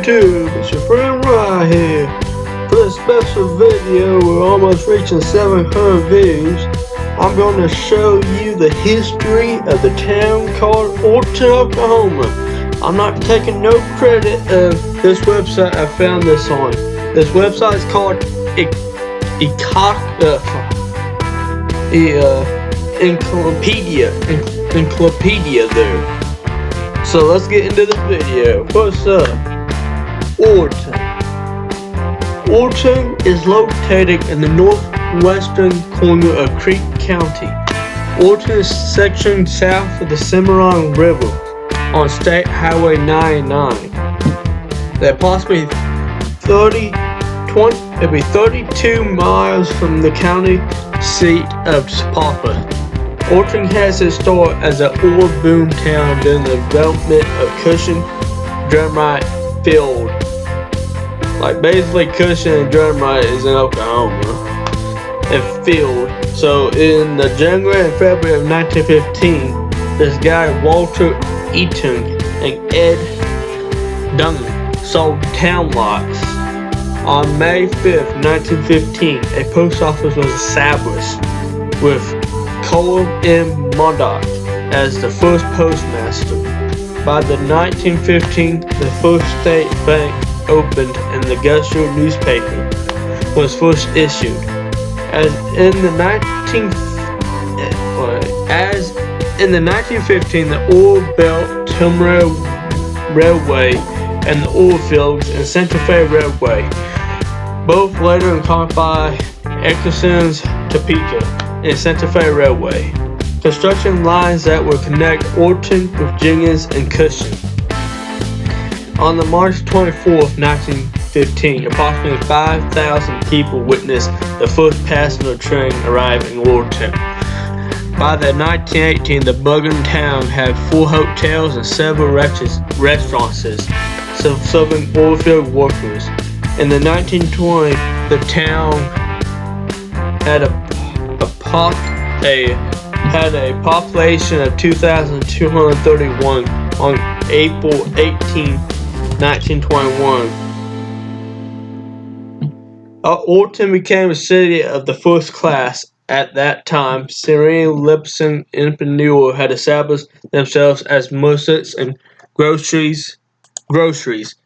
YouTube, it's your friend Rye here. For this special video, we're almost reaching 700 views. I'm going to show you the history of the town called Oilton, Oklahoma. I'm not taking no credit of this website I found this on. This website is called Encyclopedia there. So let's get into the video. What's up? Oilton. Oilton is located in the northwestern corner of Creek County. Oilton is sectioned south of the Cimarron River on State Highway 99. They're approximately 32 miles from the county seat of Papa. Oilton has its start as an ore boom town during the development of Cushing Drumright Field. Like basically Cushing and Drumright is in Oklahoma and field. So in the January and February of 1915, this guy Walter Eaton and Ed Dunn sold town lots. On May 5th, 1915, a post office was established with Cole M. Murdoch as the first postmaster. By the 1915, the first state bank opened and the Gusher newspaper was first issued. As in the 1915, the Oil Belt Timber Railway and the oil fields and Santa Fe Railway, both later encompassed by Exeter's Topeka and Santa Fe Railway, construction lines that would connect Oilton with Jenkins and Cushing. On the March 24th, 1915, approximately 5,000 people witnessed the first passenger train arrive in Oilton. By the 1918, the Buggen town had 4 hotels and several restaurants serving oilfield workers. In the 1920s, the town had a population of 2,231 on April 18, 1921. Oilton became a city of the first class. At that time, Syrian Lipson entrepreneurs had established themselves as merchants and groceries.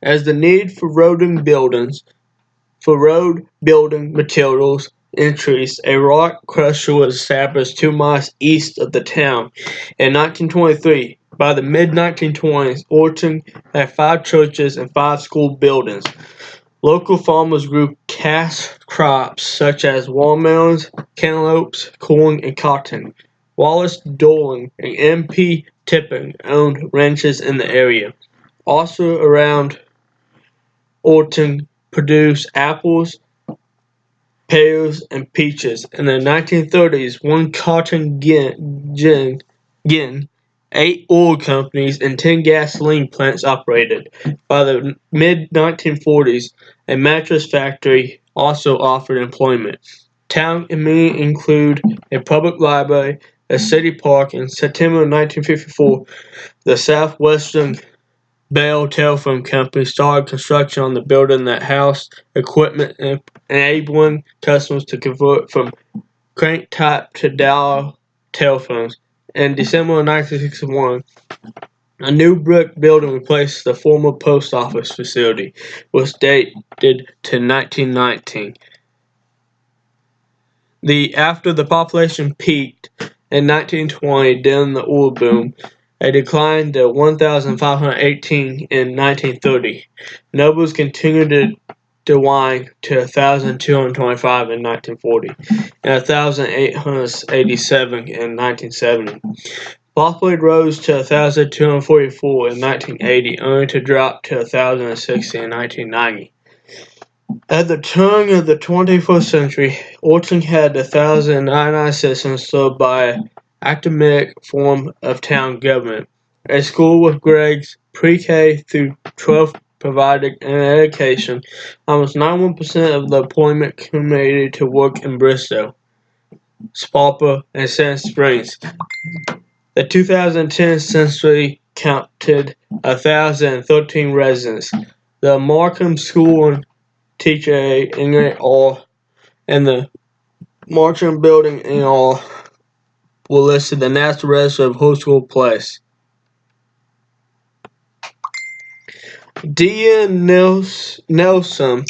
As the need for road building materials increased, a rock crusher was established 2 miles east of the town in 1923. By the mid-1920s, Oilton had 5 churches and 5 school buildings. Local farmers grew cash crops such as watermelons, cantaloupes, corn, and cotton. Wallace Dolan and M.P. Tippin owned ranches in the area. Also around Oilton produced apples, pears, and peaches. In the 1930s, one cotton gin, 8 oil companies, and 10 gasoline plants operated. By the mid-1940s, a mattress factory also offered employment. Town amenities include a public library, a city park. In September 1954, the Southwestern Bell Telephone Company started construction on the building that housed equipment enabling customers to convert from crank-type to dial telephones. In December 1961, a new brick building replaced the former post office facility, which dated to 1919. After the population peaked in 1920 during the oil boom, it declined to 1,518 in 1930. Numbers continued to decline to 1,225 in 1940 and 1,887 in 1970. Population rose to 1,244 in 1980, only to drop to 1,060 in 1990. At the turn of the 21st century, Oilton had 1,099 citizens served by an academic form of town government. A school with grades pre-K through 12 provided an education. Almost 91% of the employment committed to work in Bristol, Sparta, and Sand Springs. The 2010 census counted 1,013 residents. the Markham School and Teacher in all, and the Markham Building in all were listed the National Register of Historical Places. D. Nelson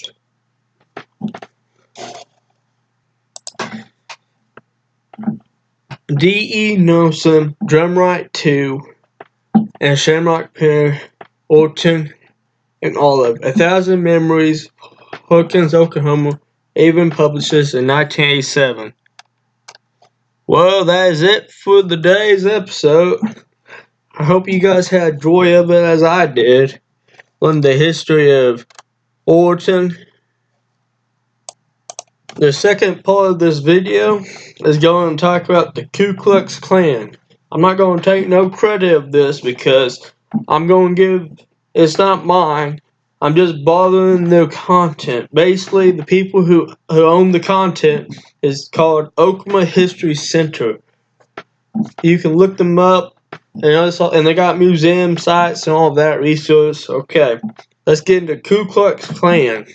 D.E. Nelson, Drumright 2, and Shamrock Pair, Oilton, and Olive. 1,000 Memories, Oilton, Oklahoma, even publishes in 1987. Well, that is it for today's episode. I hope you guys had joy of it as I did. Learned the history of Oilton. The second part of this video is going to talk about the Ku Klux Klan. I'm not going to take no credit of this because it's not mine. I'm just bothering their content. Basically, the people who own the content is called Oklahoma History Center. You can look them up, and they got museum sites and all of that resource. Okay, let's get into Ku Klux Klan.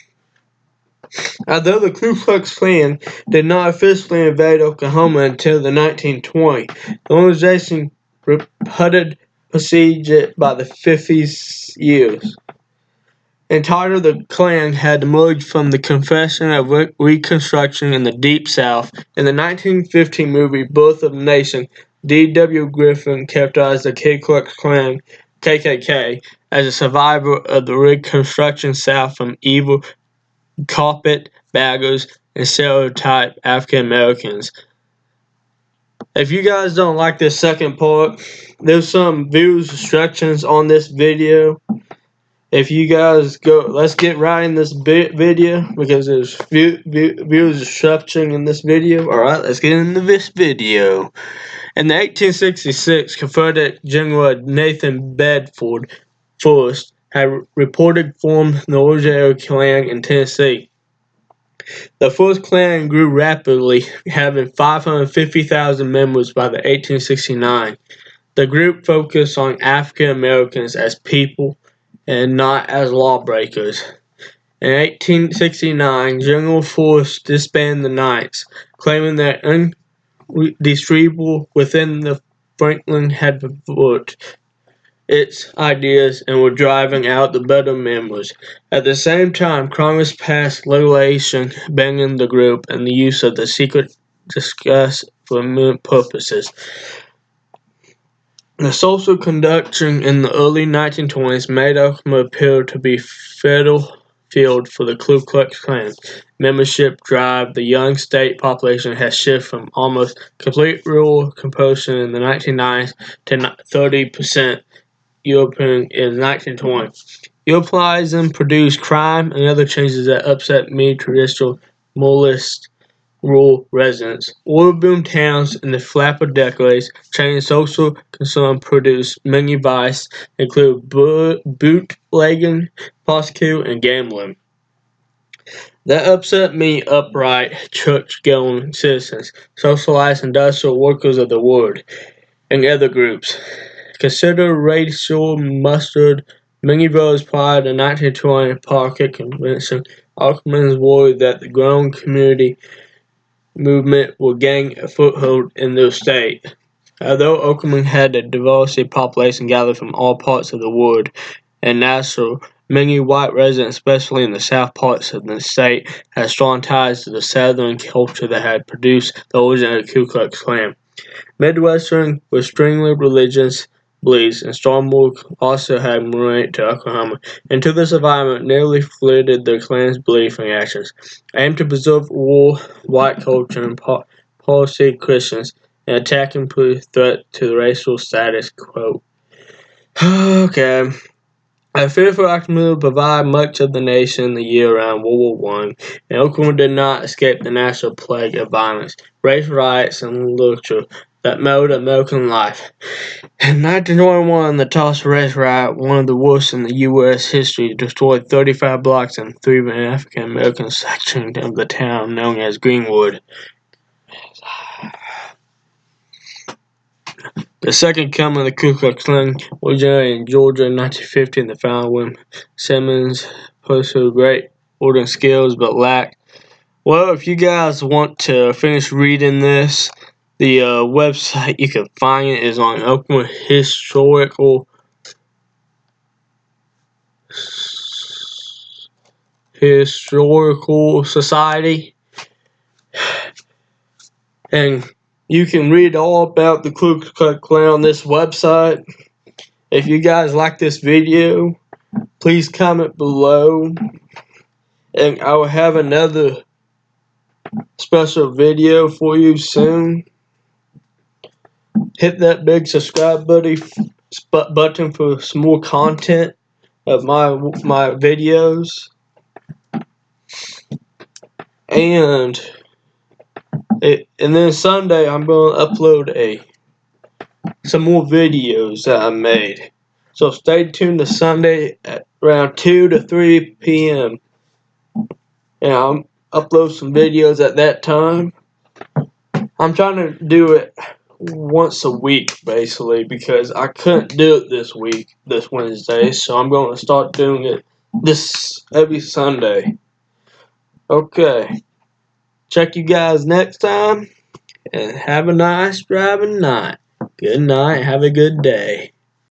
Although the Ku Klux Klan did not officially invade Oklahoma until the 1920s, the organization reputed besieged it by the 50s years. Entitled, the Klan had emerged from the Confederation of Reconstruction in the Deep South. In the 1915 movie Birth of a Nation, D.W. Griffin characterized the Ku Klux Klan (KKK) as a survivor of the Reconstruction South from evil carpetbaggers and stereotype African Americans. If you guys don't like this second part, there's some views restrictions on this video. If you guys go, let's get right in this video because there's views restrictions in this video. Alright, let's get into this video. In the 1866, Confederate General Nathan Bedford Forrest had reported formed the Oilton Klan in Tennessee. The first Klan grew rapidly, having 550,000 members by the 1869. The group focused on African Americans as people and not as lawbreakers. In 1869, General Forrest disbanded the Knights, claiming that undistributable within the Franklin had voted its ideas and were driving out the better members. At the same time, Congress passed legislation banning the group and the use of the secret disguise for purposes. The social conduction in the early 1920s made Oklahoma appear to be fertile field for the Ku Klux Klan. Membership drive, the young state population has shifted from almost complete rural composition in the 1990s to 30% European in 1920. Europeanism produced crime and other changes that upset many traditional moralist rural residents. Oil boom towns and the flapper decades changed social concern produced many vices, including bootlegging, prostituting, and gambling. That upset many upright, church-going citizens, socialized industrial workers of the world, and other groups. Considered racial mustard, many voters prior to the 1920 Pocket Convention, Oklahomans worried that the growing community movement would gain a foothold in their state. Although Oklahoma had a diverse population gathered from all parts of the world and natural, many white residents, especially in the south parts of the state, had strong ties to the southern culture that had produced the origin of the Ku Klux Klan. Midwestern with strongly religious beliefs, and Strongbow also had migrated to Oklahoma. Into this environment, nearly flooded the Klan's belief and actions, aimed to preserve rural white culture and policy Christians, and attack and pose threat to the racial status quo. Okay. A fearful Oklahoma provided much of the nation the year around World War I, and Oklahoma did not escape the national plague of violence, race riots, and literature that mowed American life. In 1921, the Tulsa Race Riot, one of the worst in the U.S. history, destroyed 35 blocks in 3 African American sections of the town known as Greenwood. The second coming of the Ku Klux Klan originated in Georgia in 1950 in the founding William Simmons posted great ordering skills but lack. Well, if you guys want to finish reading this, the website you can find it is on Oklahoma Historical Society, and you can read all about the Ku Klux Klan on this website. If you guys like this video, please comment below, and I will have another special video for you soon. Hit that big subscribe button for some more content of my videos, and then Sunday I'm going to upload some more videos that I made. So stay tuned to Sunday at around 2 to 3 p.m. and I'll upload some videos at that time. I'm trying to do it once a week basically because I couldn't do it this Wednesday, so I'm going to start doing it every Sunday. Okay, check you guys next time, and have a nice driving night. Good night, have a good day.